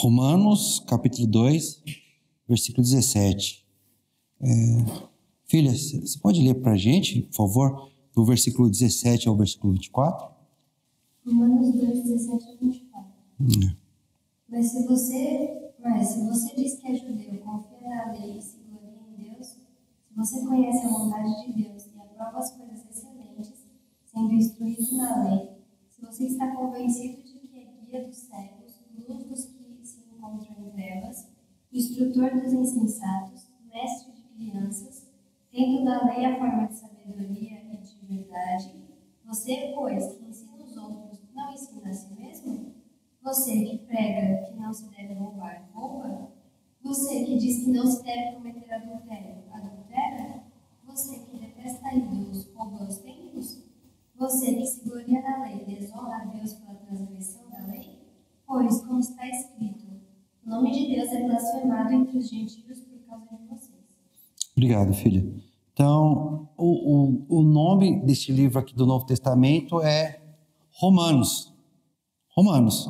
Romanos, capítulo 2, versículo 17. Filha, você pode ler para a gente, por favor, do versículo 17 ao versículo 24? Romanos 2, 17 a 24. Mas se você diz que é judeu, confia na lei e se gloria em Deus, se você conhece a vontade de Deus e aprova as coisas excelentes, sendo instruído na lei, se você está convencido de que é guia dos cegos, luz dos que se encontram em trevas, instrutor dos insensatos, mestre de crianças, tendo da lei a forma de sabedoria e de verdade, você, pois, que ensina os outros, não ensina a si mesmo? Você que prega que não se deve roubar, rouba? Você que diz que não se deve cometer adultério, adultera? Você que detesta ídolos, rouba os templos? Você que se gloria na lei, desonra a Deus pela transgressão da lei? Pois, como está escrito, o nome de Deus é blasfemado entre os gentios por causa de vocês. Obrigado, filha. Então, o nome deste livro aqui do Novo Testamento é Romanos. Romanos.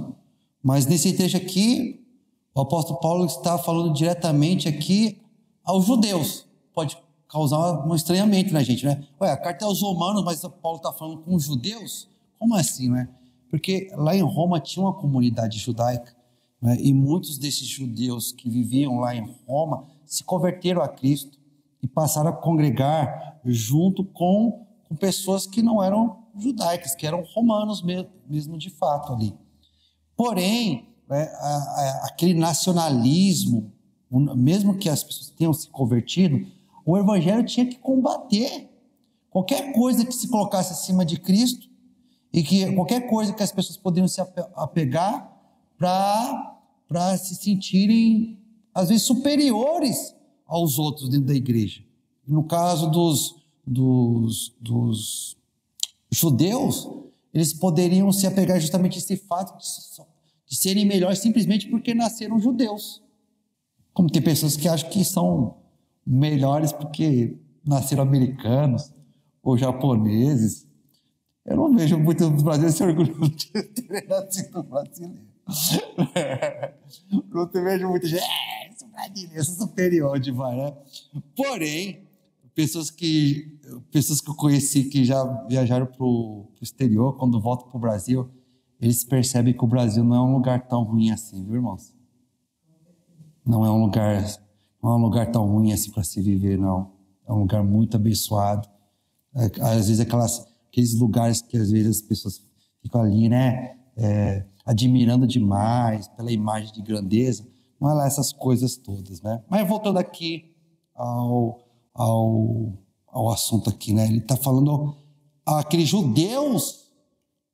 Mas nesse texto aqui, o apóstolo Paulo está falando diretamente aqui aos judeus. Pode causar um estranhamento na gente, né? Ué, a carta é aos romanos, mas o Paulo está falando com os judeus? Como assim, né? Porque lá em Roma tinha uma comunidade judaica, né? E muitos desses judeus que viviam lá em Roma se converteram a Cristo e passaram a congregar junto com pessoas que não eram judaicas, que eram romanos mesmo de fato ali. Porém, aquele nacionalismo, mesmo que as pessoas tenham se convertido, o evangelho tinha que combater qualquer coisa que se colocasse acima de Cristo e que qualquer coisa que as pessoas poderiam se apegar para se sentirem, às vezes, superiores aos outros dentro da igreja. No caso dos judeus, eles poderiam se apegar justamente a esse fato de serem melhores simplesmente porque nasceram judeus. Como tem pessoas que acham que são melhores porque nasceram americanos ou japoneses. Eu não vejo muitos brasileiros se orgulhando de ter nascido brasileiro. Não vejo muita gente, sou brasileiro, sou superior demais, né? Porém, pessoas que eu conheci que já viajaram para o exterior, quando voltam para o Brasil, eles percebem que o Brasil não é um lugar tão ruim assim, viu, irmãos? Não é um lugar tão ruim assim para se viver, não. É um lugar muito abençoado. Às vezes aqueles lugares que às vezes as pessoas ficam ali, né, admirando demais pela imagem de grandeza, não é lá essas coisas todas, né? Mas voltando aqui ao assunto aqui, né? Ele está falando àqueles judeus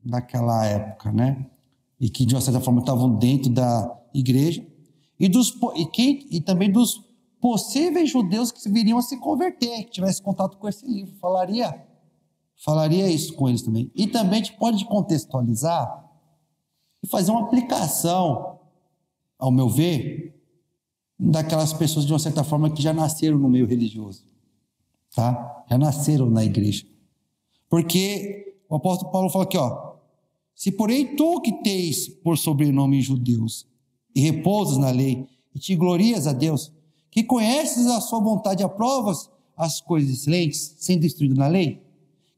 daquela época, né? E que de uma certa forma estavam dentro da igreja e também dos possíveis judeus que viriam a se converter, que tivessem contato com esse livro, falaria isso com eles também. E também a gente pode contextualizar e fazer uma aplicação, ao meu ver, daquelas pessoas de uma certa forma que já nasceram no meio religioso, tá? Já nasceram na igreja. Porque o apóstolo Paulo fala aqui, ó: se porém tu que tens por sobrenome judeus e repousas na lei e te glorias a Deus, que conheces a sua vontade e aprovas as coisas excelentes, sendo instruído na lei,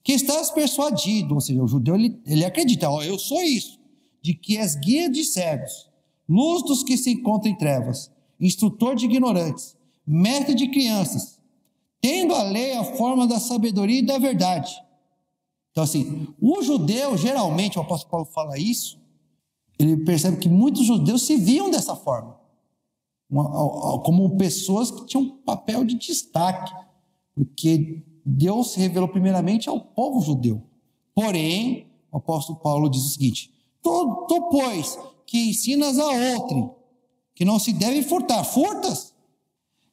que estás persuadido, ou seja, o judeu ele acredita, ó, eu sou isso, de que és guia de cegos, luz dos que se encontram em trevas, instrutor de ignorantes, mestre de crianças, tendo a lei a forma da sabedoria e da verdade. Então, assim, o judeu, geralmente, o apóstolo Paulo fala isso, ele percebe que muitos judeus se viam dessa forma, como pessoas que tinham um papel de destaque, porque Deus se revelou primeiramente ao povo judeu. Porém, o apóstolo Paulo diz o seguinte: tu, pois, que ensinas a outrem que não se deve furtar, furtas?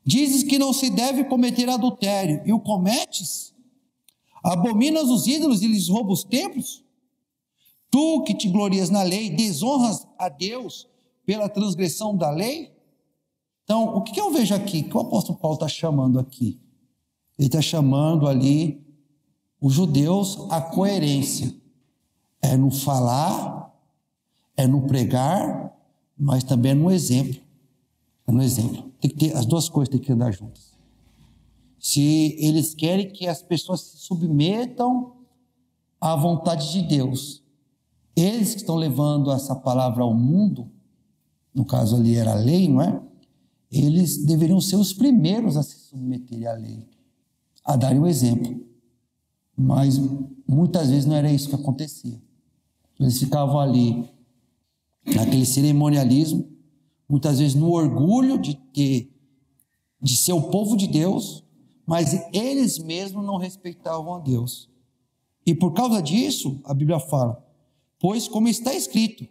Dizes que não se deve cometer adultério, e o cometes? Abominas os ídolos e lhes roubas os templos? Tu que te glorias na lei, desonras a Deus pela transgressão da lei? Então, o que eu vejo aqui, que o apóstolo Paulo está chamando aqui? Ele está chamando ali os judeus à coerência. É no falar, é no pregar, mas também é no exemplo. É no exemplo. Tem que ter, as duas coisas têm que andar juntas. Se eles querem que as pessoas se submetam à vontade de Deus, eles que estão levando essa palavra ao mundo, no caso ali era a lei, não é? Eles deveriam ser os primeiros a se submeterem à lei, a darem o exemplo. Mas muitas vezes não era isso que acontecia. Eles ficavam ali, naquele cerimonialismo, muitas vezes no orgulho de ser o povo de Deus, mas eles mesmos não respeitavam a Deus. E por causa disso, a Bíblia fala, pois como está escrito,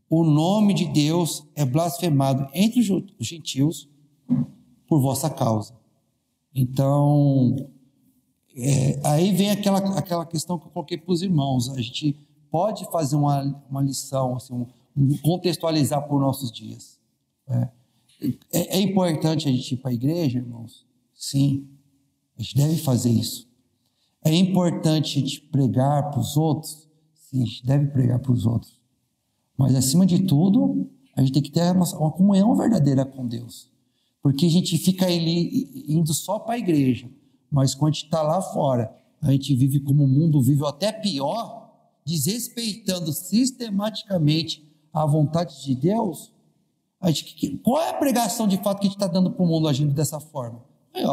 o nome de Deus é blasfemado entre os gentios por vossa causa. Então, aí vem aquela questão que eu coloquei para os irmãos. A gente pode fazer uma lição, assim, contextualizar por nossos dias. É importante a gente ir para a igreja, irmãos? Sim, a gente deve fazer isso. É importante a gente pregar para os outros? Sim, a gente deve pregar para os outros. Mas, acima de tudo, a gente tem que ter uma comunhão verdadeira com Deus. Porque a gente fica indo só para a igreja, mas quando a gente está lá fora, a gente vive como o mundo vive, ou até pior, desrespeitando sistematicamente a vontade de Deus. Qual é a pregação de fato que a gente está dando para o mundo agindo dessa forma? Aí,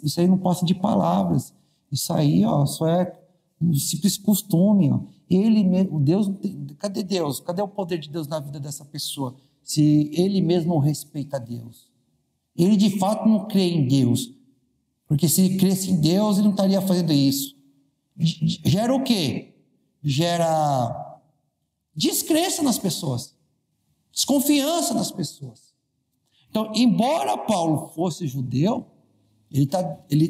isso aí não passa de palavras. Isso aí só é um simples costume. Ele mesmo, Deus, cadê Deus? Cadê o poder de Deus na vida dessa pessoa? Se ele mesmo não respeita Deus. Ele de fato não crê em Deus. Porque se ele cresce em Deus, ele não estaria fazendo isso. Gera o quê? Gera descrença nas pessoas. Desconfiança nas pessoas. Então, embora Paulo fosse judeu, ele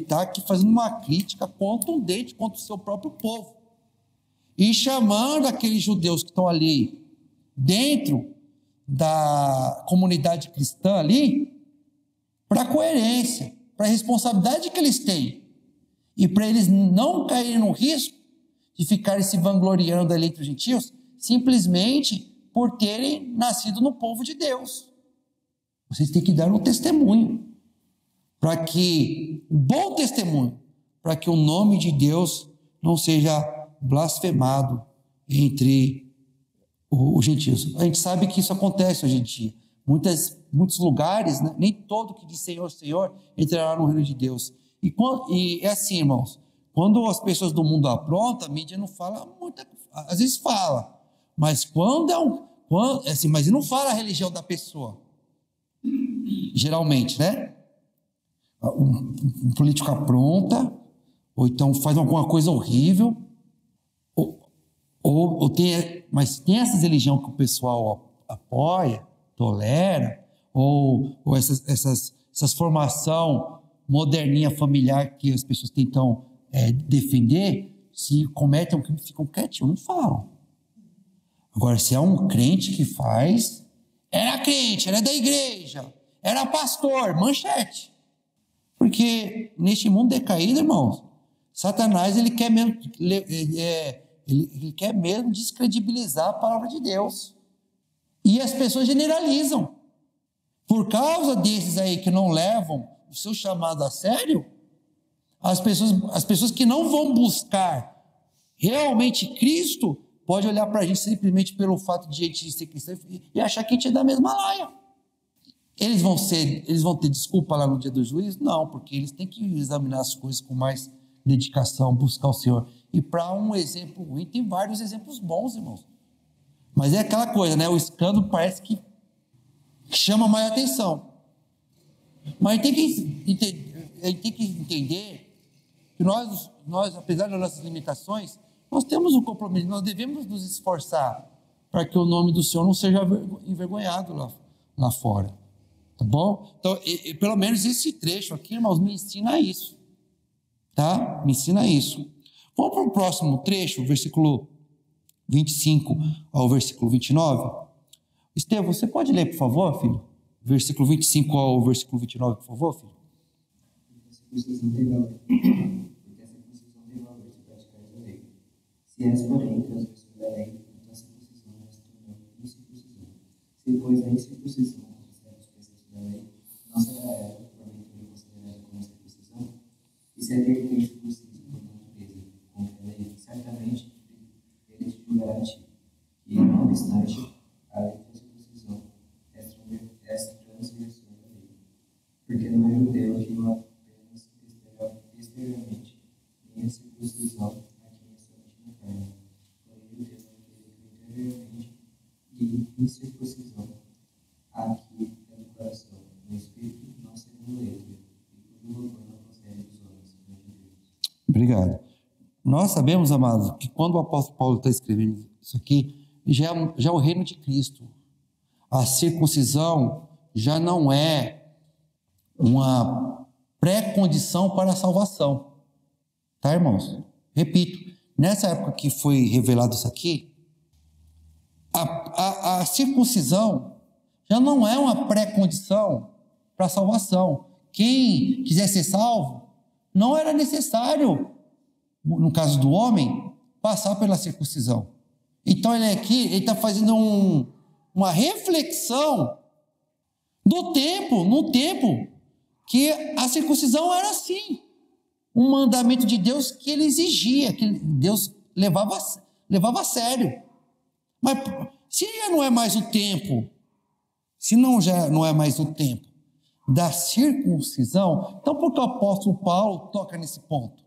tá aqui fazendo uma crítica contundente contra o seu próprio povo. E chamando aqueles judeus que estão ali dentro da comunidade cristã ali para a coerência, para a responsabilidade que eles têm. E para eles não caírem no risco de ficarem se vangloriando ali entre os gentios, simplesmente por terem nascido no povo de Deus. Vocês têm que dar um testemunho, para que, um bom testemunho, para que o nome de Deus não seja blasfemado entre os gentios. A gente sabe que isso acontece hoje em dia. Muitos lugares, né, nem todo que diz Senhor, Senhor, entrará no reino de Deus. E é assim, irmãos, quando as pessoas do mundo aprontam, a mídia não fala muito, às vezes fala, mas mas não fala a religião da pessoa. Geralmente, né? Um político apronta, ou então faz alguma coisa horrível, mas tem essas religiões que o pessoal apoia, tolera, ou essas formação moderninha familiar que as pessoas tentam defender, se cometem um crime, ficam quietinhos, não falam. Agora, se é um crente que faz, era crente, era da igreja, era pastor, manchete. Porque neste mundo decaído, irmãos, Satanás ele quer mesmo descredibilizar a palavra de Deus. E as pessoas generalizam. Por causa desses aí que não levam o seu chamado a sério, as pessoas que não vão buscar realmente Cristo, pode olhar para a gente simplesmente pelo fato de a gente ser cristão e achar que a gente é da mesma laia. Eles vão ter desculpa lá no dia do juízo? Não, porque eles têm que examinar as coisas com mais dedicação, buscar o Senhor. E para um exemplo ruim, tem vários exemplos bons, irmãos. Mas é aquela coisa, né? O escândalo parece que chama mais atenção. Mas a gente tem que entender que nós, apesar das nossas limitações, nós temos um compromisso, nós devemos nos esforçar para que o nome do Senhor não seja envergonhado lá fora. Tá bom? Então, pelo menos esse trecho aqui, irmãos, me ensina isso. Tá? Me ensina isso. Vamos para o próximo trecho, versículo 25 ao versículo 29. Estevão, você pode ler, por favor, filho? Versículo 25 ao versículo 29, por favor, filho? Porque a circuncisão tem valor se praticares a lei. Se és, porém, transgressor da lei, então a circuncisão é se tornou incircuncisão. Se, pois, a incircuncisão observa os preceitos da lei, não será ela, porventura, considerada como circuncisão? E se aquele que circuncisa por natureza cumpre a lei, certamente ele te julgará a ti. E, não obstante, a lei da circuncisão é transgressor da lei. Porque não é judeu que não apenas exteriormente, nem a circuncisão aqui é somente na carne, porém judeu é aquele que interiormente e incircuncisão aqui é do coração, no espírito, não segundo a letra, e cujo louvor não procede dos homens, mas de Deus. Obrigado. Nós sabemos, amados, que quando o apóstolo Paulo está escrevendo isso aqui, já é o reino de Cristo. A circuncisão já não é uma pré-condição para a salvação. Tá, irmãos? Repito, nessa época que foi revelado isso aqui, a circuncisão já não é uma pré-condição para a salvação. Quem quiser ser salvo, não era necessário, no caso do homem, passar pela circuncisão. Então ele está fazendo uma reflexão no tempo que a circuncisão era assim, um mandamento de Deus que ele exigia, que Deus levava a sério. Mas se já não é mais o tempo, já não é mais o tempo da circuncisão, então por que o apóstolo Paulo toca nesse ponto?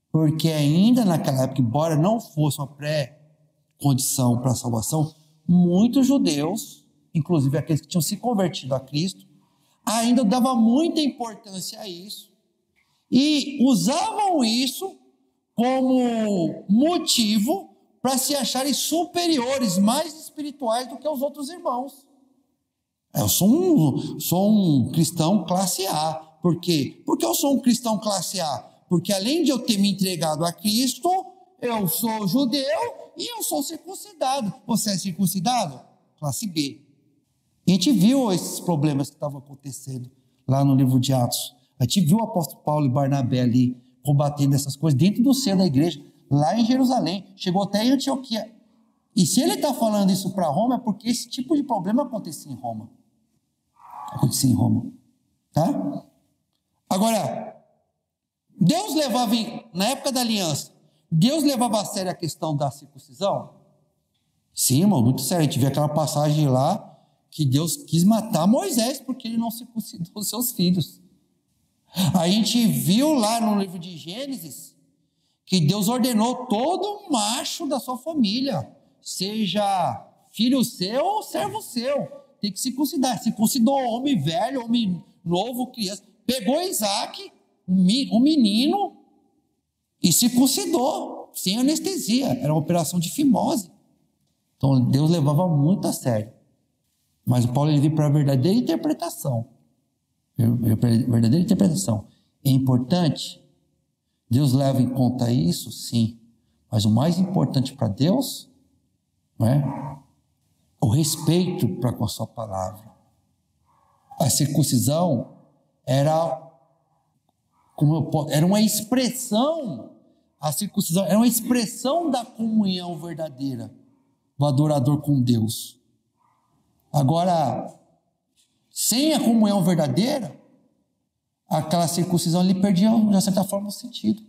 Porque ainda naquela época, embora não fosse uma pré-condição para a salvação, muitos judeus, inclusive aqueles que tinham se convertido a Cristo, ainda davam muita importância a isso e usavam isso como motivo para se acharem superiores, mais espirituais do que os outros irmãos. Eu sou um cristão classe A. Por quê? Porque eu sou um cristão classe A. Porque além de eu ter me entregado a Cristo, eu sou judeu e eu sou circuncidado. Você é circuncidado? Classe B. A gente viu esses problemas que estavam acontecendo lá no livro de Atos. A gente viu o apóstolo Paulo e Barnabé ali combatendo essas coisas dentro do seio da igreja, lá em Jerusalém. Chegou até em Antioquia. E se ele está falando isso para Roma, é porque esse tipo de problema acontecia em Roma. Tá? Agora, Deus levava, na época da aliança, Deus levava a sério a questão da circuncisão? Sim, irmão, muito sério. A gente vê aquela passagem lá que Deus quis matar Moisés porque ele não circuncidou os seus filhos. A gente viu lá no livro de Gênesis que Deus ordenou todo macho da sua família, seja filho seu ou servo seu, tem que circuncidar. Circuncidou homem velho, homem novo, criança. Pegou Isaac, um menino, e circuncidou, sem anestesia. Era uma operação de fimose. Então Deus levava muito a sério. Mas o Paulo veio para a verdadeira interpretação. Verdadeira interpretação. É importante? Deus leva em conta isso? Sim. Mas o mais importante para Deus, não é? O respeito para com a sua palavra. A circuncisão era uma expressão, a circuncisão era uma expressão da comunhão verdadeira do adorador com Deus. Agora, sem a comunhão verdadeira, aquela circuncisão ali perdia, de certa forma, o sentido.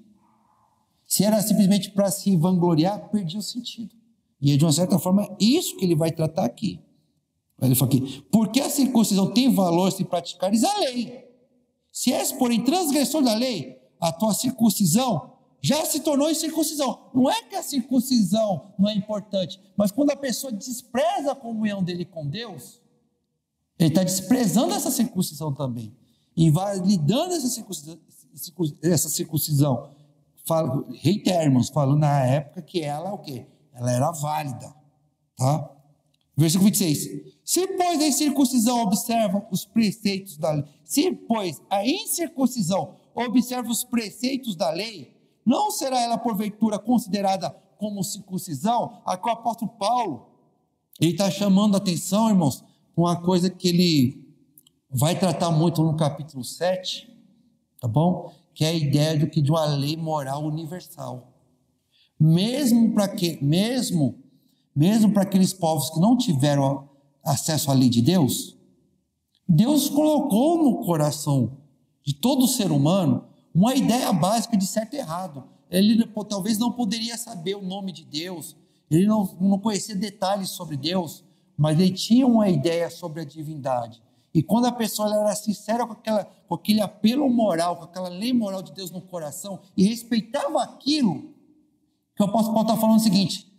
Se era simplesmente para se vangloriar, perdia o sentido. E é de uma certa forma isso que ele vai tratar aqui. Ele fala aqui, porque a circuncisão tem valor se praticares a lei. Se és, porém, transgressor da lei, a tua circuncisão já se tornou incircuncisão. Não é que a circuncisão não é importante, mas quando a pessoa despreza a comunhão dele com Deus, ele está desprezando essa circuncisão também. E vai lidando essa circuncisão. Reitero, irmãos, falando na época que ela o quê? Ela era válida. Tá? Versículo 26. Se, pois, a incircuncisão observa os preceitos da lei, se, pois, a incircuncisão observa os preceitos da lei, não será ela, porventura, considerada como circuncisão? Aqui o apóstolo Paulo, ele está chamando a atenção, irmãos, uma coisa que ele vai tratar muito no capítulo 7, tá bom? Que é a ideia de uma lei moral universal. Mesmo para aqueles povos que não tiveram acesso à lei de Deus? Deus colocou no coração de todo ser humano uma ideia básica de certo e errado. Ele talvez não poderia saber o nome de Deus, ele não conhecia detalhes sobre Deus, mas ele tinha uma ideia sobre a divindade. E quando a pessoa era sincera com aquele apelo moral, com aquela lei moral de Deus no coração, e respeitava aquilo, que o apóstolo Paulo está falando o seguinte: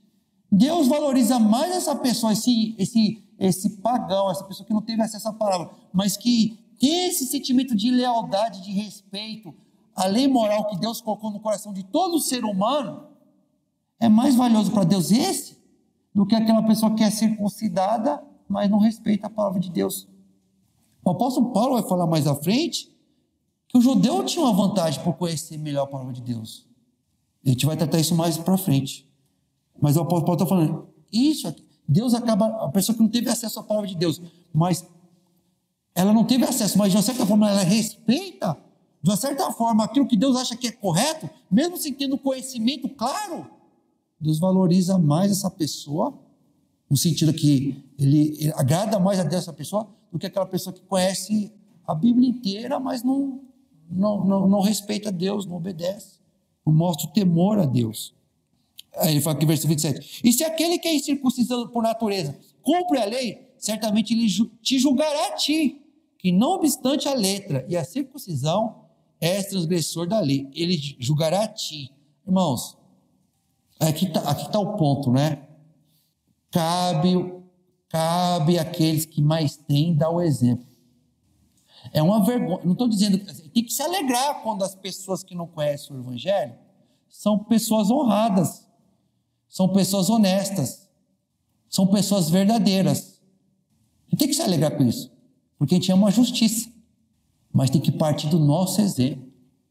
Deus valoriza mais essa pessoa, esse pagão, essa pessoa que não teve acesso à palavra, mas que tem esse sentimento de lealdade, de respeito, a lei moral que Deus colocou no coração de todo ser humano, é mais valioso para Deus esse, do que aquela pessoa que é circuncidada, mas não respeita a palavra de Deus. O apóstolo Paulo vai falar mais à frente que o judeu tinha uma vantagem por conhecer melhor a palavra de Deus. A gente vai tratar isso mais para frente. Mas o apóstolo Paulo está falando, isso aqui, Deus acaba, a pessoa que não teve acesso à palavra de Deus, mas ela não teve acesso, mas de uma certa forma ela respeita, de uma certa forma, aquilo que Deus acha que é correto, mesmo sem tendo conhecimento claro, Deus valoriza mais essa pessoa, no sentido que ele agrada mais a Deus essa pessoa, do que aquela pessoa que conhece a Bíblia inteira, mas não respeita Deus, não obedece, não mostra o temor a Deus. Aí ele fala aqui, versículo 27, e se aquele que é incircuncisado por natureza cumpre a lei, certamente ele te julgará a ti, que não obstante a letra e a circuncisão, és transgressor da lei, ele julgará a ti. Irmãos, aqui está o ponto, né? Cabe àqueles que mais têm dar o exemplo. É uma vergonha, não estou dizendo, tem que se alegrar quando as pessoas que não conhecem o Evangelho são pessoas honradas, são pessoas honestas, são pessoas verdadeiras. E tem que se alegrar com isso, porque a gente ama a justiça, mas tem que partir do nosso exemplo.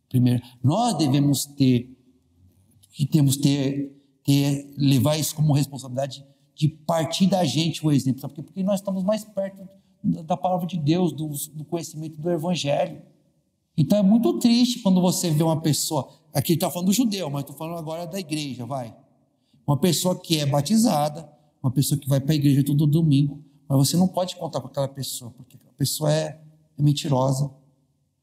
Primeiro, nós devemos levar isso como responsabilidade de partir da gente o exemplo. Sabe por quê? Porque nós estamos mais perto da palavra de Deus, do conhecimento do Evangelho. Então é muito triste quando você vê uma pessoa, aqui está falando do judeu, mas estou falando agora da igreja, uma pessoa que é batizada, uma pessoa que vai para a igreja todo domingo, mas você não pode contar com aquela pessoa, porque a pessoa é mentirosa.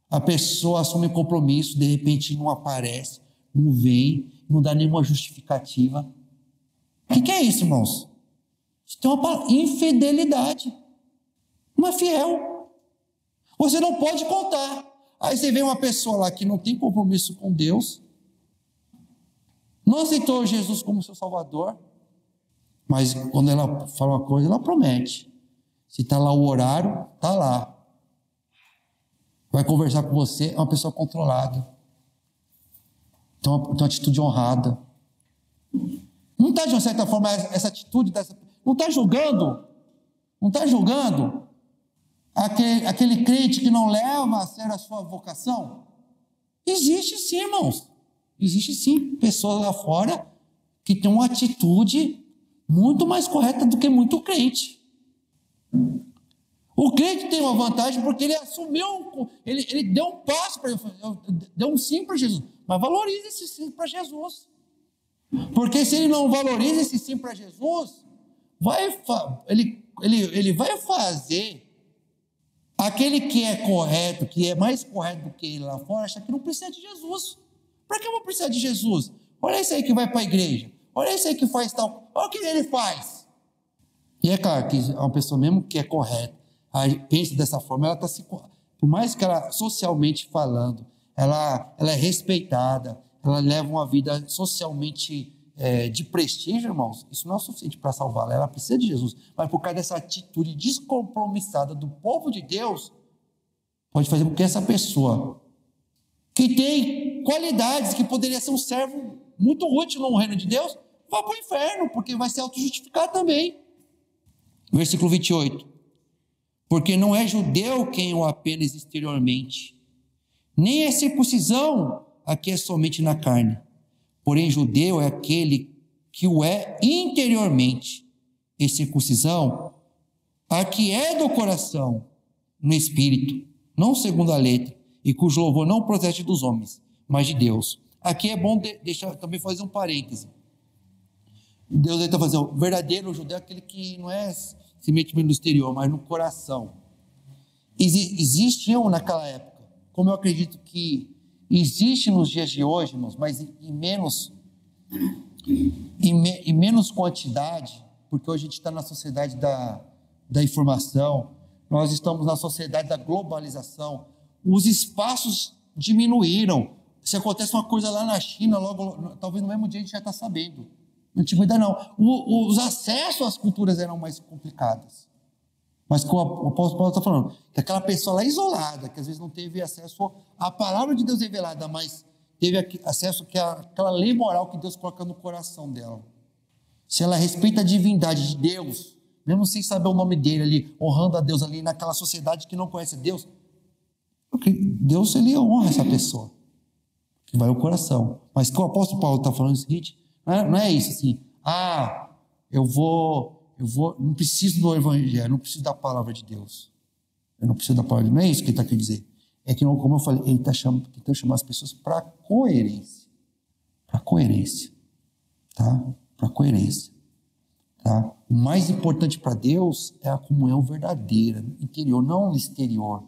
A pessoa assume compromisso, de repente não aparece, não vem, não dá nenhuma justificativa. O que é isso, irmãos? Isso tem uma palavra, infidelidade. Não é fiel. Você não pode contar. Aí você vê uma pessoa lá que não tem compromisso com Deus, não aceitou Jesus como seu Salvador, mas quando ela fala uma coisa, ela promete. Se está lá o horário, está lá. Vai conversar com você, é uma pessoa controlada. Então, tem uma atitude honrada. Não está, de uma certa forma, essa atitude dessa... Não está julgando aquele crente que não leva a sério a sua vocação? Existe sim, irmãos. Existe sim pessoas lá fora que têm uma atitude muito mais correta do que muito crente. O crente tem uma vantagem porque ele assumiu, ele deu um passo para deu um sim para Jesus, mas valoriza esse sim para Jesus. Porque se ele não valoriza esse sim para Jesus, ele vai fazer aquele que é correto, que é mais correto do que ele lá fora, acha que não precisa de Jesus. Para que eu vou precisar de Jesus? Olha esse aí que vai para a igreja, olha esse aí que faz tal, olha o que ele faz. E é claro que é uma pessoa mesmo que é correta, pensa dessa forma, ela está se... Por mais que ela, socialmente falando, ela é respeitada, ela leva uma vida socialmente de prestígio, irmãos, isso não é o suficiente para salvá-la, ela precisa de Jesus, mas por causa dessa atitude descompromissada do povo de Deus, pode fazer com que essa pessoa, que tem qualidades, que poderia ser um servo muito útil no reino de Deus, vá para o inferno, porque vai se auto-justificar também. Versículo 28. Porque não é judeu quem o apenas exteriormente, nem é circuncisão a que é somente na carne. Porém, judeu é aquele que o é interiormente, e circuncisão a que é do coração, no espírito, não segundo a letra, e cujo louvor não procede dos homens, mas de Deus. Aqui é bom deixar também fazer um parêntese. Deus está fazendo, o verdadeiro judeu é aquele que não é simplesmente no exterior, mas no coração. Existiam naquela época, como eu acredito que existe nos dias de hoje, irmãos, mas em menos quantidade, porque hoje a gente está na sociedade da informação, nós estamos na sociedade da globalização, os espaços diminuíram. Se acontece uma coisa lá na China, logo, talvez no mesmo dia a gente já está sabendo. Na antiguidade não. Os acessos às culturas eram mais complicados. Mas como o apóstolo Paulo está falando, que aquela pessoa lá isolada, que às vezes não teve acesso à palavra de Deus revelada, mas teve acesso àquela lei moral que Deus coloca no coração dela. Se ela respeita a divindade de Deus, mesmo sem saber o nome dele ali, honrando a Deus ali naquela sociedade que não conhece Deus, porque Deus, ele honra essa pessoa, que vai ao coração. Mas que o apóstolo Paulo está falando o seguinte, não é isso assim, eu não preciso do evangelho, não preciso da palavra de Deus. Eu não preciso da palavra de Deus, não é isso que ele está querendo dizer. É que, como eu falei, ele está tentando chamar as pessoas para coerência. Para coerência. Tá? Para coerência. Tá? O mais importante para Deus é a comunhão verdadeira, interior, não no exterior.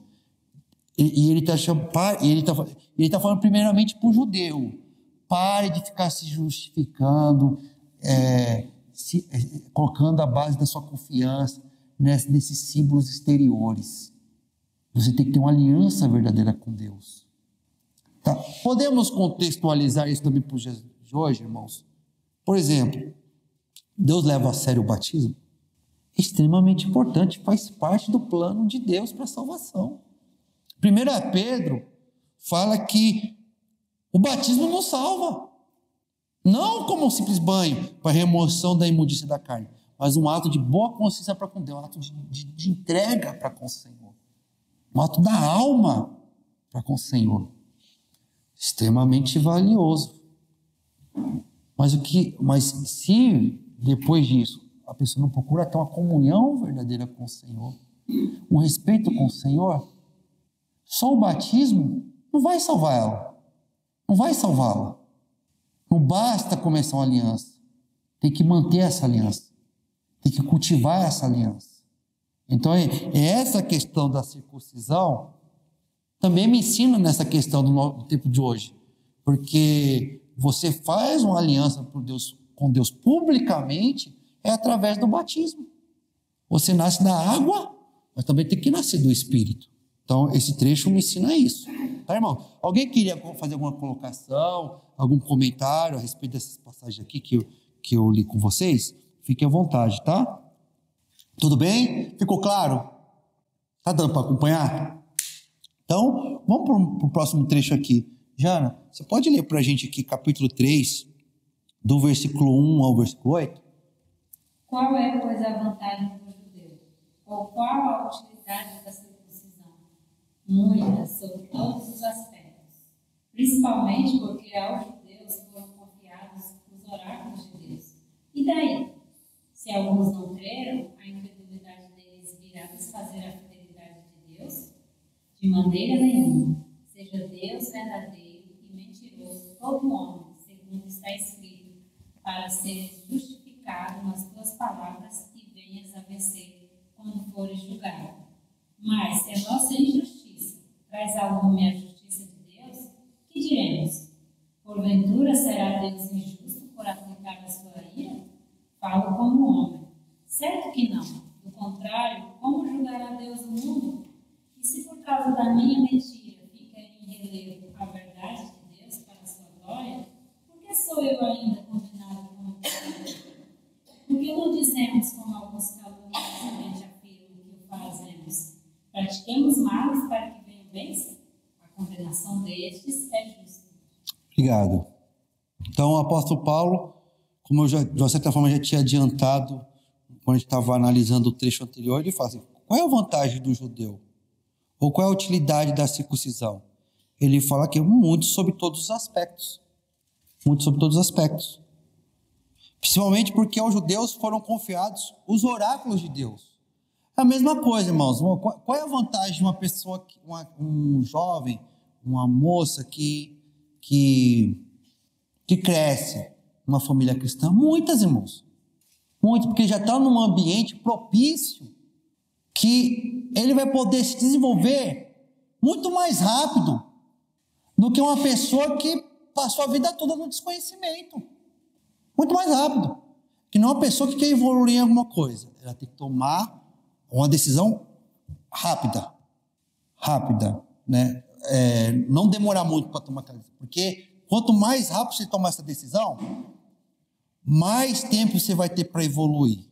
E ele está falando primeiramente para o judeu. Pare de ficar se justificando, colocando a base da sua confiança nesses símbolos exteriores. Você tem que ter uma aliança verdadeira com Deus. Tá? Podemos contextualizar isso também para os dias de hoje, irmãos? Por exemplo, Deus leva a sério o batismo? Extremamente importante, faz parte do plano de Deus para a salvação. 1 Pedro fala que o batismo não salva. Não como um simples banho para remoção da imundícia da carne, mas um ato de boa consciência para com Deus, um ato de entrega para com o Senhor. Um ato da alma para com o Senhor. Extremamente valioso. Mas se depois disso a pessoa não procura ter uma comunhão verdadeira com o Senhor, um respeito com o Senhor, só o batismo não vai salvar ela. Não vai salvá-la. Não basta começar uma aliança. Tem que manter essa aliança. Tem que cultivar essa aliança. Então, essa questão da circuncisão também me ensina nessa questão do tempo de hoje. Porque você faz uma aliança com Deus publicamente através do batismo. Você nasce da água, mas também tem que nascer do Espírito. Então, esse trecho me ensina isso. Tá, irmão? Alguém queria fazer alguma colocação, algum comentário a respeito dessas passagens aqui que eu li com vocês? Fiquem à vontade, tá? Tudo bem? Ficou claro? Tá dando para acompanhar? Então, vamos para o próximo trecho aqui. Jana, você pode ler para a gente aqui capítulo 3, do versículo 1 ao versículo 8? Qual é, pois, a vantagem do judeu? Ou qual a utilidade da circuncisão? Muitas, sobre todos os aspectos, principalmente porque aos judeus foram confiados os oráculos de Deus. E daí? Se alguns não creram, a incredulidade deles virá desfazer a fidelidade de Deus? De maneira nenhuma. Seja Deus verdadeiro e mentiroso todo homem, segundo está escrito, para seres justificado nas tuas palavras e venhas a vencer quando fores julgado. Mas se a nossa injustiça traz ao lume a justiça de Deus, que diremos? Porventura será Deus injusto por aplicar a sua ira? Falo como homem. Certo que não. Do contrário, como julgará Deus o mundo? E se por causa da minha mentira fica em relevo a verdade de Deus para a sua glória, por que sou eu ainda condenado como pecador? Por que não dizemos como alguns caluniosamente afirmam que o fazemos? Pratiquemos males para que venham bens? A condenação destes é justa. Obrigado. Então, o apóstolo Paulo, como eu de certa forma já tinha adiantado, quando a gente estava analisando o trecho anterior, ele fala assim, qual é a vantagem do judeu? Ou qual é a utilidade da circuncisão? Ele fala aqui muito sobre todos os aspectos. Muito sobre todos os aspectos. Principalmente porque aos judeus foram confiados os oráculos de Deus. É a mesma coisa, irmãos. Qual é a vantagem de uma pessoa, um jovem, uma moça que cresce numa família cristã? Muitas, irmãos. Muito, porque já está num ambiente propício que ele vai poder se desenvolver muito mais rápido do que uma pessoa que passou a vida toda no desconhecimento. Muito mais rápido. Que não é uma pessoa que quer evoluir em alguma coisa. Ela tem que tomar uma decisão rápida. Rápida, né? Não demorar muito para tomar aquela decisão. Porque quanto mais rápido você tomar essa decisão, mais tempo você vai ter para evoluir.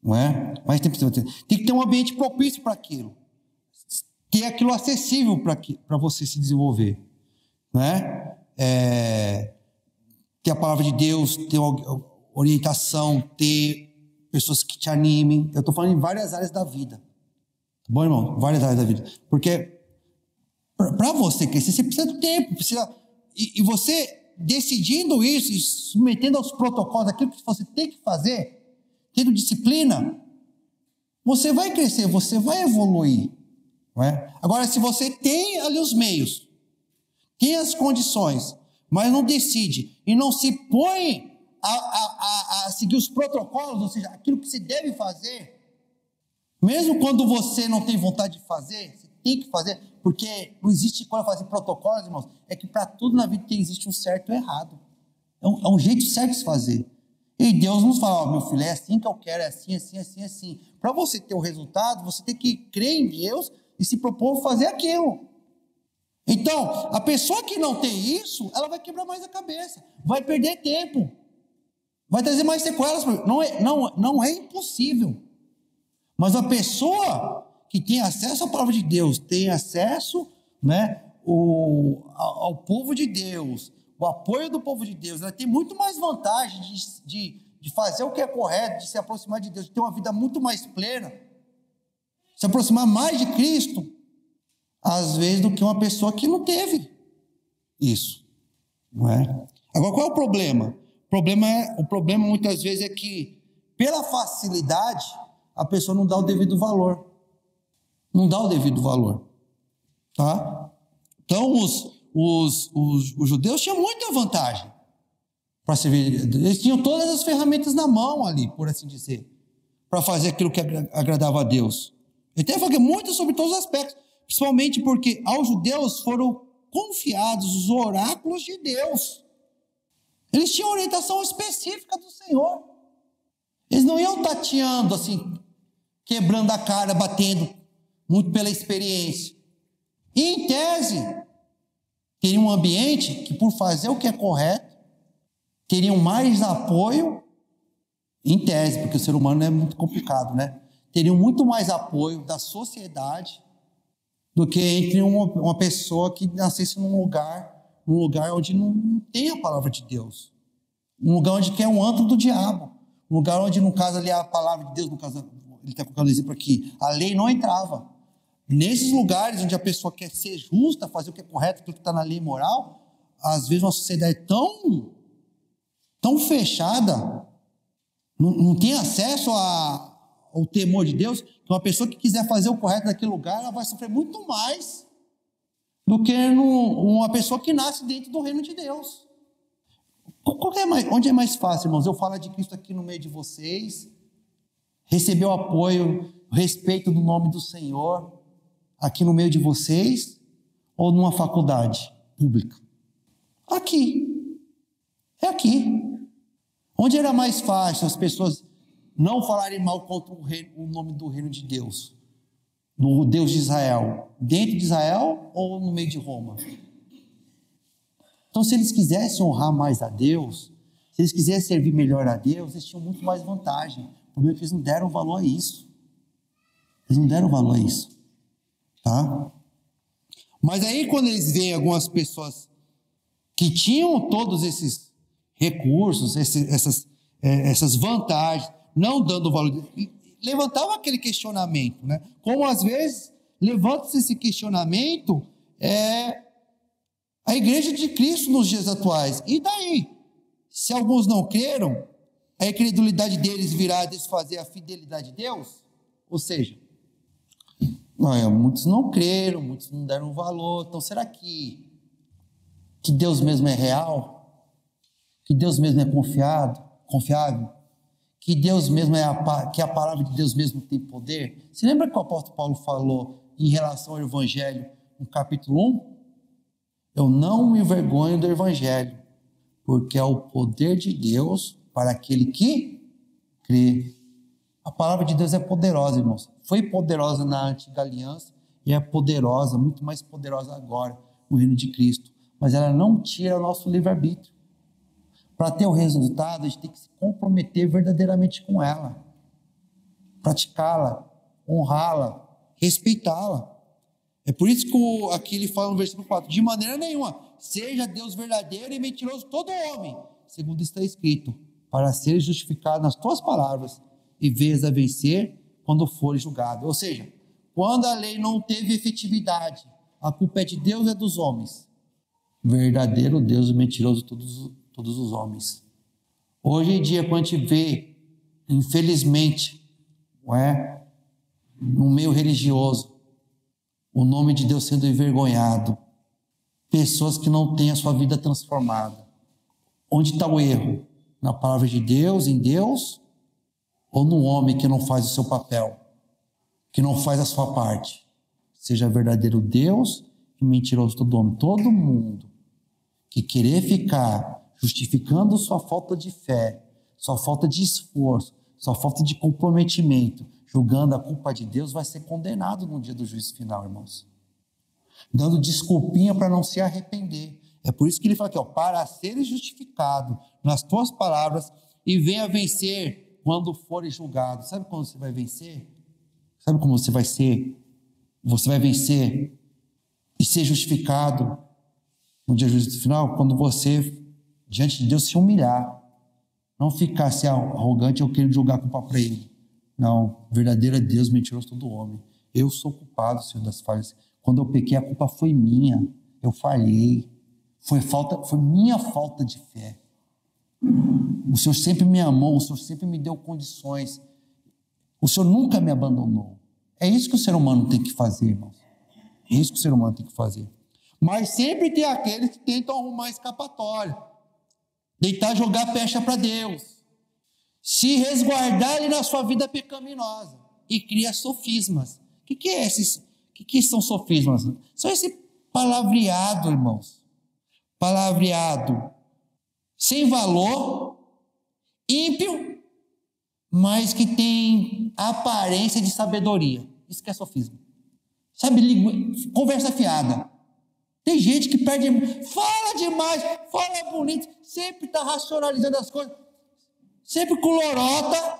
Não é? Mais tempo você vai ter. Tem que ter um ambiente propício para aquilo. Ter aquilo acessível para você se desenvolver. Não é? Ter a palavra de Deus, ter orientação, ter pessoas que te animem. Eu estou falando em várias áreas da vida. Tá bom, irmão? Várias áreas da vida. Porque para você crescer, você precisa de tempo. E você decidindo isso e submetendo aos protocolos aquilo que você tem que fazer, tendo disciplina, você vai crescer, você vai evoluir. Não é? Agora, se você tem ali os meios, tem as condições, mas não decide e não se põe a seguir os protocolos, ou seja, aquilo que você deve fazer, mesmo quando você não tem vontade de fazer, você tem que fazer, porque não existe, quando eu falo assim, protocolos, irmãos, é que para tudo na vida existe um certo e um errado. É um jeito certo de se fazer. E Deus nos fala, meu filho, é assim que eu quero, é assim, assim, assim, assim. Para você ter o resultado, você tem que crer em Deus e se propor a fazer aquilo. Então, a pessoa que não tem isso, ela vai quebrar mais a cabeça, vai perder tempo, vai trazer mais sequelas. Não é impossível. Mas a pessoa que tem acesso à palavra de Deus, tem acesso, né, ao povo de Deus, o apoio do povo de Deus, ela tem muito mais vantagem de fazer o que é correto, de se aproximar de Deus, de ter uma vida muito mais plena, se aproximar mais de Cristo, às vezes, do que uma pessoa que não teve isso. Não é? Agora, qual é o problema? O problema muitas vezes é que, pela facilidade, a pessoa não dá o devido valor. Não dá o devido valor. Tá? Então, os judeus tinham muita vantagem para servir. Eles tinham todas as ferramentas na mão ali, por assim dizer, para fazer aquilo que agradava a Deus. Ele tem que falar muito sobre todos os aspectos, principalmente porque aos judeus foram confiados os oráculos de Deus. Eles tinham orientação específica do Senhor. Eles não iam tateando assim, quebrando a cara, batendo, muito pela experiência. E, em tese, teria um ambiente que, por fazer o que é correto, teriam mais apoio, em tese, porque o ser humano é muito complicado, né? Teriam muito mais apoio da sociedade do que entre uma pessoa que nascesse num lugar onde não tem a palavra de Deus. Um lugar onde é um antro do diabo. Um lugar onde, no caso ali, a palavra de Deus, no caso, ele está colocando exemplo aqui, a lei não entrava. Nesses lugares onde a pessoa quer ser justa, fazer o que é correto, aquilo que está na lei moral, às vezes uma sociedade tão fechada, não tem acesso ao temor de Deus, que uma pessoa que quiser fazer o correto naquele lugar, ela vai sofrer muito mais do que uma pessoa que nasce dentro do reino de Deus. Onde é mais fácil, irmãos? Eu falar de Cristo aqui no meio de vocês, receber o apoio, o respeito do nome do Senhor aqui no meio de vocês, ou numa faculdade pública? Aqui. É aqui. Onde era mais fácil as pessoas não falarem mal contra o nome do reino de Deus, do Deus de Israel? Dentro de Israel ou no meio de Roma? Então, se eles quisessem honrar mais a Deus, se eles quisessem servir melhor a Deus, eles tinham muito mais vantagem. O problema é que eles não deram valor a isso. Eles não deram valor a isso. Tá? Mas aí, quando eles veem algumas pessoas que tinham todos esses recursos, essas vantagens, não dando valor, levantavam aquele questionamento, né? Como às vezes levanta-se esse questionamento a igreja de Cristo nos dias atuais. E daí? Se alguns não creram, a incredulidade deles virá a desfazer a fidelidade de Deus? Ou seja, muitos não creram, muitos não deram valor. Então, será que Deus mesmo é real? Que Deus mesmo é confiável? que Deus mesmo que a palavra de Deus mesmo tem poder? Você lembra que o apóstolo Paulo falou em relação ao evangelho no capítulo 1? Eu não me envergonho do evangelho, porque é o poder de Deus para aquele que crê. A palavra de Deus é poderosa, irmãos. Foi poderosa na antiga aliança e é poderosa, muito mais poderosa agora no reino de Cristo. Mas ela não tira o nosso livre-arbítrio. Para ter o resultado, a gente tem que se comprometer verdadeiramente com ela, praticá-la, honrá-la, respeitá-la. É por isso que aqui ele fala no versículo 4, de maneira nenhuma, seja Deus verdadeiro e mentiroso todo homem, segundo está escrito, para ser justificado nas tuas palavras e vês a vencer quando for julgado. Ou seja, quando a lei não teve efetividade, a culpa é de Deus, é dos homens. Verdadeiro Deus e mentiroso todos os homens. Hoje em dia, quando a gente vê, infelizmente, no meio religioso, o nome de Deus sendo envergonhado, pessoas que não têm a sua vida transformada. Onde está o erro? Na palavra de Deus, em Deus, ou no homem que não faz o seu papel, que não faz a sua parte? Seja verdadeiro Deus e mentiroso todo homem. Todo mundo que querer ficar justificando sua falta de fé, sua falta de esforço, sua falta de comprometimento, julgando a culpa de Deus, vai ser condenado no dia do juízo final, irmãos. Dando desculpinha para não se arrepender. É por isso que ele fala aqui, para seres justificado nas tuas palavras e venha vencer quando fores julgado. Sabe quando você vai vencer? Sabe como você vai ser? Você vai vencer e ser justificado no dia do juízo final, quando você, diante de Deus, se humilhar. Não ficar assim arrogante ou querendo julgar a culpa para ele. Não, verdadeiro é Deus, mentiroso todo homem. Eu sou culpado, Senhor, das falhas. Quando eu pequei, a culpa foi minha. Eu falhei. Foi minha falta de fé. O Senhor sempre me amou, o Senhor sempre me deu condições. O Senhor nunca me abandonou. É isso que o ser humano tem que fazer, irmãos. É isso que o ser humano tem que fazer. Mas sempre tem aqueles que tentam arrumar escapatória. Deitar, jogar pecha para Deus. Se resguardar ali na sua vida pecaminosa. E cria sofismas. O que é esses? O que são sofismas? São esse palavreado, irmãos. Palavreado sem valor, ímpio, mas que tem aparência de sabedoria. Isso que é sofisma. Sabe, conversa fiada. Tem gente que fala demais, fala bonito, sempre está racionalizando as coisas, sempre com lorota,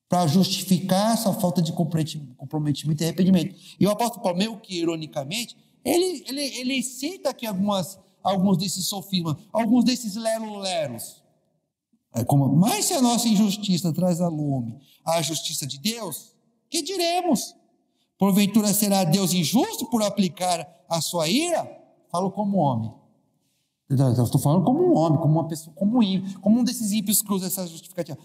para justificar essa falta de comprometimento e arrependimento. E o apóstolo Paulo, meio que ironicamente, ele cita aqui alguns desses sofismas, alguns desses leros. Mas se a nossa injustiça traz a lume a justiça de Deus, que diremos? Porventura será Deus injusto por aplicar a sua ira? Falo como homem. Eu estou falando como um homem, como uma pessoa, como um desses ímpios que usa essa justificativa.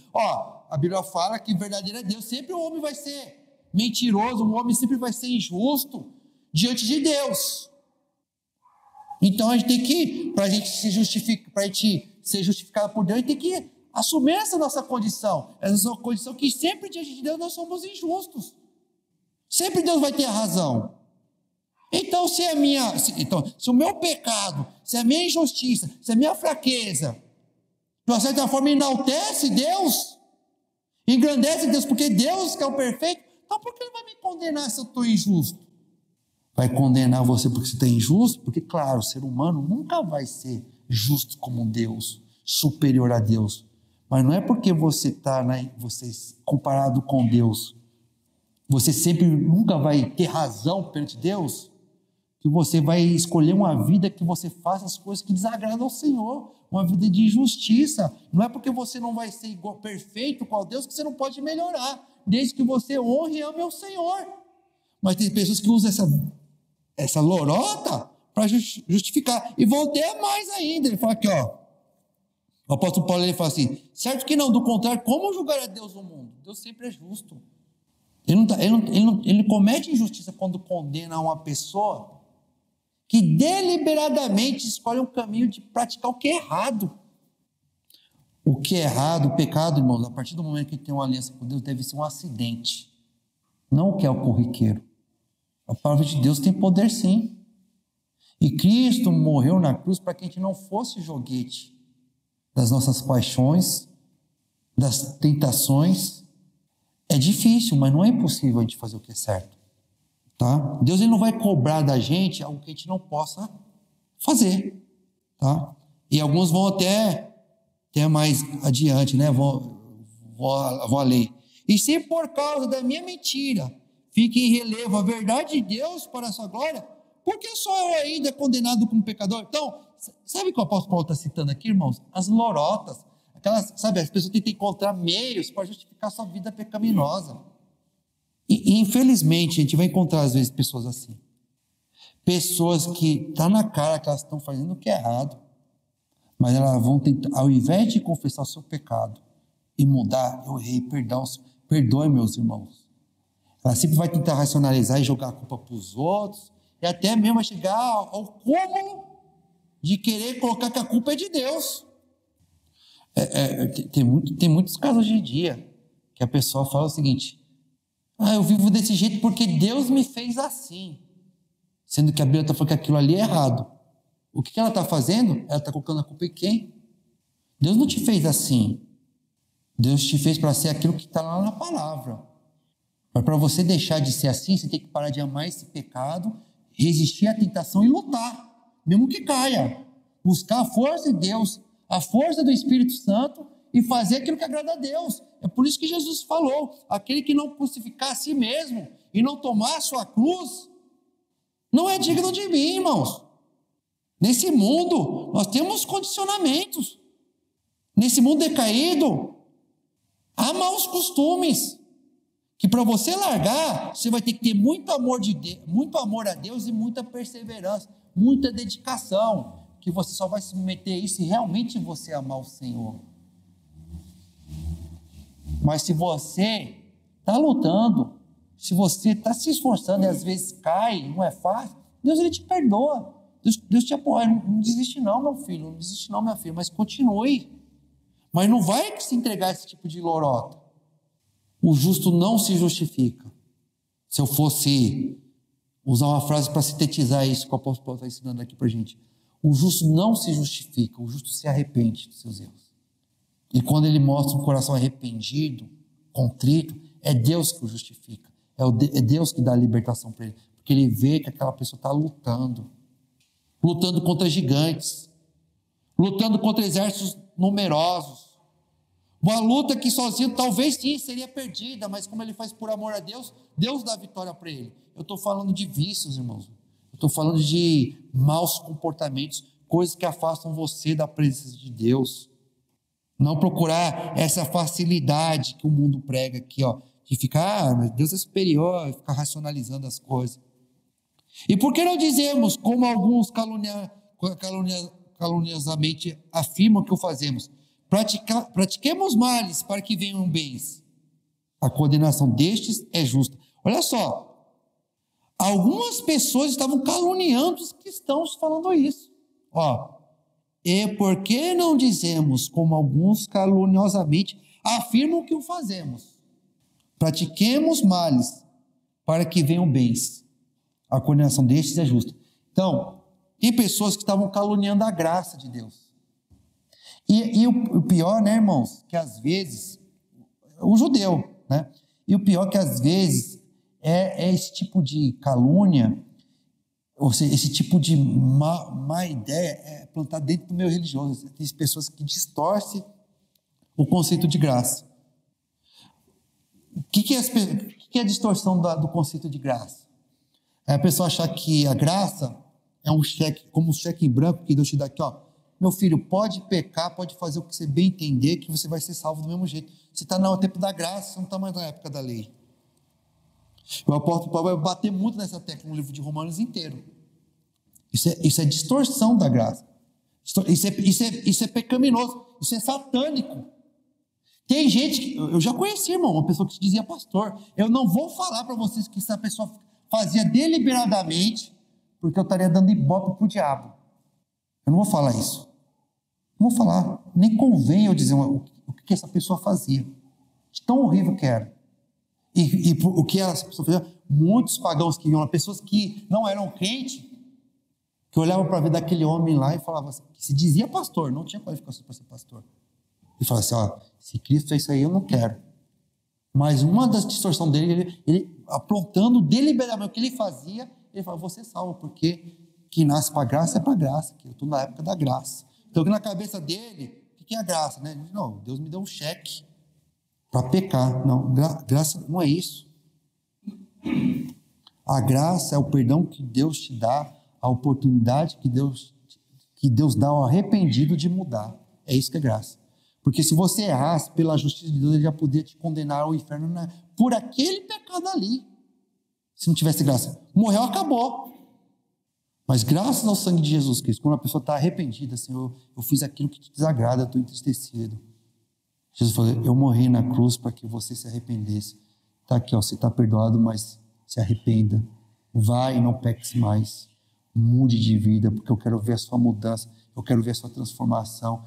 A Bíblia fala que verdadeiro é Deus. Sempre o homem vai ser mentiroso, o homem sempre vai ser injusto diante de Deus. Então a gente tem que, para a gente se justificar, para a gente ser justificado por Deus, a gente tem que assumir essa nossa condição. Essa nossa condição que sempre diante de Deus nós somos injustos. Sempre Deus vai ter a razão. Então, se o meu pecado, se a minha injustiça, se a minha fraqueza, de uma certa forma enaltece Deus, engrandece Deus, porque Deus que é o perfeito, então por que Ele vai me condenar se eu estou injusto? Vai condenar você porque você está injusto? Porque, claro, o ser humano nunca vai ser justo como Deus, superior a Deus. Mas não é porque você está, você comparado com Deus, você sempre nunca vai ter razão perante Deus, que você vai escolher uma vida que você faça as coisas que desagradam ao Senhor, uma vida de injustiça. Não é porque você não vai ser igual, perfeito com Deus, que você não pode melhorar, desde que você honre e ame ao Senhor. Mas tem pessoas que usam essa lorota para justificar, e vão ter mais ainda. Ele fala aqui, o apóstolo Paulo, ele fala assim, certo que não, do contrário, como julgará Deus no mundo? Deus sempre é justo. Ele comete injustiça quando condena uma pessoa que deliberadamente escolhe um caminho de praticar o que é errado. O que é errado, o pecado, irmãos, a partir do momento que tem uma aliança com Deus, deve ser um acidente. Não o que é o corriqueiro. A palavra de Deus tem poder, sim. E Cristo morreu na cruz para que a gente não fosse joguete das nossas paixões, das tentações. É difícil, mas não é impossível a gente fazer o que é certo. Tá? Deus ele não vai cobrar da gente algo que a gente não possa fazer. Tá? E alguns vão até mais adiante, né? Vou além. E se por causa da minha mentira fica em relevo a verdade de Deus para a sua glória, por que sou eu ainda condenado como pecador? Então, sabe o que o apóstolo Paulo está citando aqui, irmãos? As lorotas. Aquelas, sabe, as pessoas tentam encontrar meios para justificar sua vida pecaminosa. E infelizmente a gente vai encontrar às vezes pessoas assim. Pessoas que está na cara que elas estão fazendo o que é errado, mas elas vão tentar, ao invés de confessar o seu pecado e mudar, eu errei, perdoe meus irmãos. Ela sempre vai tentar racionalizar e jogar a culpa para os outros, e até mesmo vai chegar ao cúmulo de querer colocar que a culpa é de Deus. Tem muitos casos hoje em dia que a pessoa fala o seguinte: eu vivo desse jeito porque Deus me fez assim, sendo que a Bíblia está falando que aquilo ali é errado. O que ela está fazendo? Ela está colocando a culpa em quem? Deus não te fez assim. Deus te fez para ser aquilo que está lá na palavra. Mas para você deixar de ser assim, você tem que parar de amar esse pecado, resistir à tentação e lutar, mesmo que caia. Buscar a força de Deus, a força do Espírito Santo e fazer aquilo que agrada a Deus. É por isso que Jesus falou: aquele que não crucificar a si mesmo e não tomar a sua cruz, não é digno de mim, irmãos. Nesse mundo, nós temos condicionamentos. Nesse mundo decaído, há maus costumes, que para você largar, você vai ter que ter muito amor a Deus e muita perseverança, muita dedicação, que você só vai se meter a isso se realmente você amar o Senhor. Mas se você está lutando, se você está se esforçando e às vezes cai, não é fácil, Deus ele te perdoa. Deus te apoia. Não desiste não, meu filho, não desiste não, minha filha, mas continue. Mas não vai se entregar a esse tipo de lorota. O justo não se justifica. Se eu fosse usar uma frase para sintetizar isso que o apóstolo Paulo está ensinando aqui para a gente: o justo não se justifica, o justo se arrepende dos seus erros. E quando ele mostra um coração arrependido, contrito, é Deus que o justifica. É Deus que dá a libertação para ele. Porque ele vê que aquela pessoa está lutando contra gigantes, lutando contra exércitos numerosos. Uma luta que sozinho talvez sim seria perdida, mas como ele faz por amor a Deus, Deus dá a vitória para ele. Eu estou falando de vícios, irmãos. Eu estou falando de maus comportamentos, coisas que afastam você da presença de Deus. Não procurar essa facilidade que o mundo prega aqui, de ficar, mas Deus é superior, ficar racionalizando as coisas. E por que não dizemos, como alguns caluniosamente afirmam que o fazemos? Pratiquemos males para que venham bens. A condenação destes é justa. Olha só, algumas pessoas estavam caluniando os cristãos falando isso. E por que não dizemos, como alguns caluniosamente afirmam que o fazemos? Pratiquemos males para que venham bens. A condenação destes é justa. Então, tem pessoas que estavam caluniando a graça de Deus. E o pior, né, irmãos, que às vezes, o judeu, né? E o pior que às vezes é esse tipo de calúnia, ou seja, esse tipo de má ideia é plantado dentro do meio religioso. Tem pessoas que distorcem o conceito de graça. O que é a distorção do conceito de graça? É a pessoa achar que a graça é um cheque, como um cheque em branco que Deus te dá aqui, meu filho, pode pecar, pode fazer o que você bem entender, que você vai ser salvo do mesmo jeito. Você está no tempo da graça, você não está mais na época da lei. O apóstolo Paulo vai bater muito nessa tecla no livro de Romanos inteiro. Isso é distorção da graça. Isso é pecaminoso, isso é satânico. Tem gente que, eu já conheci, irmão, uma pessoa que se dizia pastor. Eu não vou falar para vocês que essa pessoa fazia deliberadamente, porque eu estaria dando ibope para o diabo. Eu não vou falar isso. Não vou falar. nem convém eu dizer o que essa pessoa fazia. De tão horrível que era. E o que essa pessoa fazia, muitos pagãos que iam, pessoas que não eram crentes, que olhavam para a vida daquele homem lá e falavam assim, que se dizia pastor, não tinha qualificação para ser pastor. E falavam assim, ó, se Cristo fez isso aí, eu não quero. Mas uma das distorções dele, ele aprontando deliberadamente o que ele fazia, ele falava, você salva, porque quem nasce para graça é para graça, que eu estou na época da graça. Então, na cabeça dele, o que é a graça? Né? Não, Deus me deu um cheque para pecar. Não, graça não é isso. A graça é o perdão que Deus te dá, a oportunidade que Deus dá ao arrependido de mudar. É isso que é graça. Porque se você errasse, pela justiça de Deus, ele já poderia te condenar ao inferno por aquele pecado ali. Se não tivesse graça. Morreu, acabou. Mas graças ao sangue de Jesus Cristo, quando a pessoa está arrependida, Senhor, eu fiz aquilo que te desagrada, eu estou entristecido. Jesus falou, eu morri na cruz para que você se arrependesse. Está aqui, ó, você está perdoado, mas se arrependa. Vai e não peques mais. Mude de vida, porque eu quero ver a sua mudança, eu quero ver a sua transformação,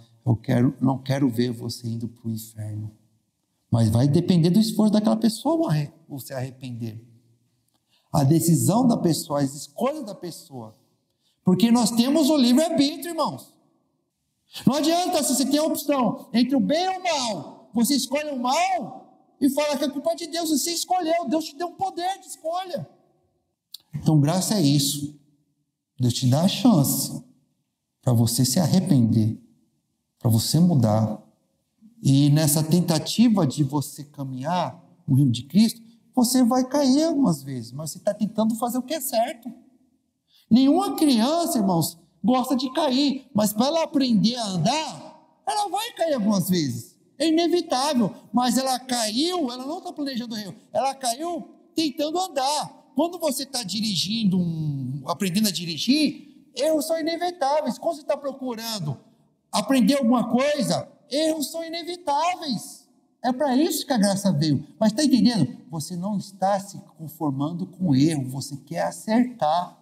não quero ver você indo para o inferno. Mas vai depender do esforço daquela pessoa você arrepender. A decisão da pessoa, as escolhas da pessoa. Porque nós temos o livre-arbítrio, irmãos. Não adianta, se você tem a opção entre o bem e o mal, você escolhe o mal e fala que a culpa é de Deus. Você escolheu, Deus te deu um poder de escolha. Então, graça é isso. Deus te dá a chance para você se arrepender, para você mudar. E nessa tentativa de você caminhar no reino de Cristo, você vai cair algumas vezes, mas você está tentando fazer o que é certo. Nenhuma criança, irmãos, gosta de cair, mas para ela aprender a andar, ela vai cair algumas vezes. É inevitável, mas ela caiu, ela não está planejando o erro, ela caiu tentando andar. Quando você está dirigindo, aprendendo a dirigir, erros são inevitáveis. Quando você está procurando aprender alguma coisa, erros são inevitáveis. É para isso que a graça veio. Mas está entendendo? Você não está se conformando com o erro, você quer acertar.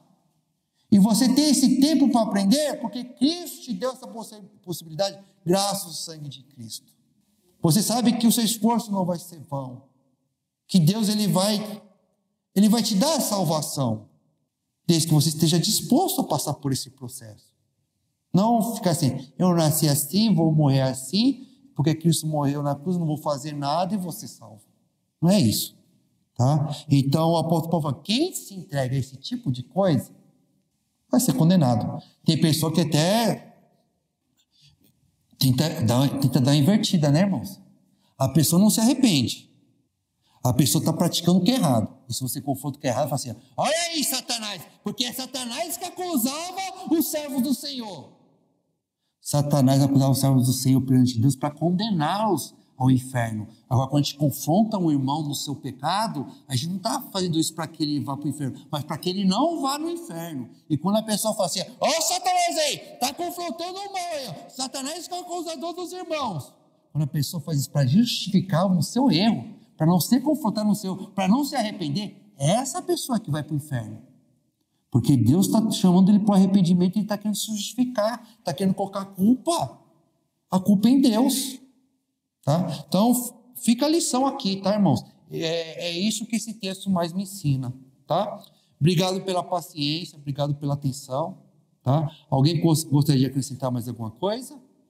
E você tem esse tempo para aprender, porque Cristo te deu essa possibilidade, graças ao sangue de Cristo. Você sabe que o seu esforço não vai ser vão. Que Deus ele vai te dar a salvação, desde que você esteja disposto a passar por esse processo. Não ficar assim, eu nasci assim, vou morrer assim, porque Cristo morreu na cruz, não vou fazer nada e vou ser salvo. Não é isso. Tá? Então o apóstolo Paulo fala, quem se entrega a esse tipo de coisa, vai ser condenado. Tem pessoa que até tenta dar uma invertida, né, irmãos? A pessoa não se arrepende. A pessoa está praticando o que é errado. E se você confronta o que é errado, fala assim, olha aí, Satanás, porque é Satanás que acusava os servos do Senhor. Satanás acusava os servos do Senhor perante Deus para condená-los ao inferno. Agora, quando a gente confronta um irmão no seu pecado, a gente não está fazendo isso para que ele vá para o inferno, mas para que ele não vá no inferno. E quando a pessoa fala assim, ó Satanás aí, está confrontando o mal aí, Satanás que é o acusador dos irmãos. Quando a pessoa faz isso para justificar o seu erro, para não ser confrontado no seu, para não se arrepender, é essa pessoa que vai para o inferno. Porque Deus está chamando ele para o arrependimento e ele está querendo se justificar, está querendo colocar a culpa é em Deus. Tá? Então, fica a lição aqui, tá, irmãos? É isso que esse texto mais me ensina, tá? Obrigado pela paciência, obrigado pela atenção, tá? Alguém gostaria de acrescentar mais alguma coisa?